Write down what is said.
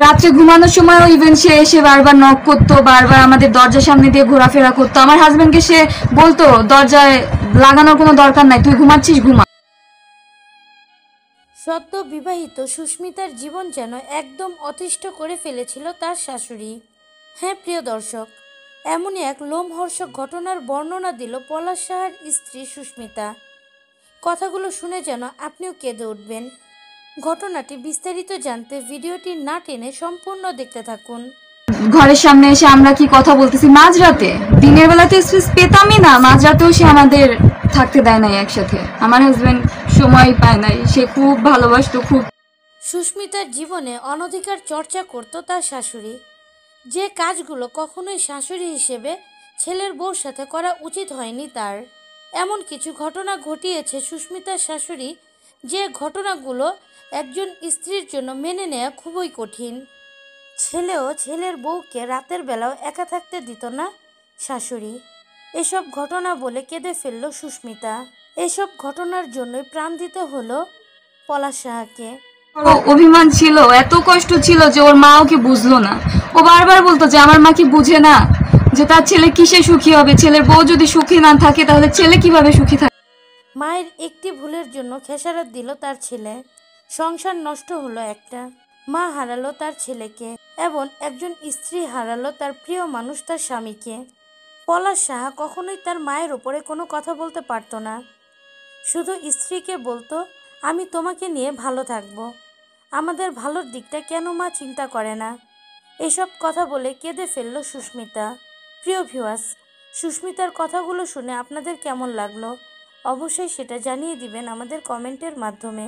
রাত্রে ঘুমানোর সময়ও ইভেন সে এসে বারবার নক করতো, বারবার আমাদের দরজার সামনে দিয়ে ঘোরাফেরা করতো। আমার হাজবেন্ডকে সে বলতো দরজায় লাগানোর কোনো দরকার নাই, তুই ঘুমাচ্ছিস ঘুমা। সদ্য বিবাহিত সুস্মিতার জীবন যেন একদম অতিষ্ঠ করে ফেলেছিল তার শাশুড়ি। হ্যাঁ প্রিয় দর্শক, এমনই এক লোমহর্ষক ঘটনার বর্ণনা দিল পলাশ সাহার স্ত্রী সুস্মিতা। কথাগুলো শুনে যেন আপনিও কেঁদে উঠবেন। ঘটনাটি বিস্তারিত জানতে ভিডিওটি না টেনে সম্পূর্ণ দেখতে থাকুন। ঘরের সামনে এসে আমরা কি কথা বলতেছি মাঝরাতে, দিনের বেলাতে স্পেস পেতামই না, মাঝরাতেও সে আমাদের থাকতে দেয় নাই একসাথে। আমার হাজবেন্ড সময় পায় নাই, সে খুব ভালোবাসতো খুব। সুস্মিতার জীবনে অনধিকার চর্চা করত তার শাশুড়ি, যে কাজগুলো কখনোই শাশুড়ি হিসেবে ছেলের বউর সাথে করা উচিত হয়নি তার। এমন কিছু ঘটনা ঘটিয়েছে সুস্মিতার শাশুড়ি, যে ঘটনাগুলো একজন স্ত্রীর জন্য মেনে নেওয়া খুবই কঠিন। ছেলেও ছেলের বউকে রাতের বেলাও একা থাকতে দিত না শাশুড়ি। এসব ঘটনা বলে কেঁদে ফেলল সুস্মিতা। এসব ঘটনার জন্যই প্রাণ দিতে হলো পলাশ সাহাকে। অভিমান ছিল, এত কষ্ট ছিল যে ওর মা ওকে বুঝলো না। ও বারবার বলতো যে আমার মা কি বুঝে না যে তার ছেলে কিসে সুখী হবে, ছেলের বউ যদি সুখী না থাকে তাহলে ছেলে কিভাবে সুখী থাকে। মায়ের একটি ভুলের জন্য খেসারত দিল তার ছেলে, সংসার নষ্ট হলো একটা। মা হারালো তার ছেলেকে এবং একজন স্ত্রী হারালো তার প্রিয় মানুষ তার স্বামীকে। পলাশ সাহা কখনোই তার মায়ের ওপরে কোনো কথা বলতে পারতো না, শুধু স্ত্রীকে বলতো আমি তোমাকে নিয়ে ভালো থাকবো, আমাদের ভালোর দিকটা কেন মা চিন্তা করে না। এসব কথা বলে কেঁদে ফেলল সুস্মিতা। প্রিয় ভিউয়ার্স, সুস্মিতার কথাগুলো শুনে আপনাদের কেমন লাগলো অবশ্যই সেটা জানিয়ে দিবেন আমাদের কমেন্টের মাধ্যমে।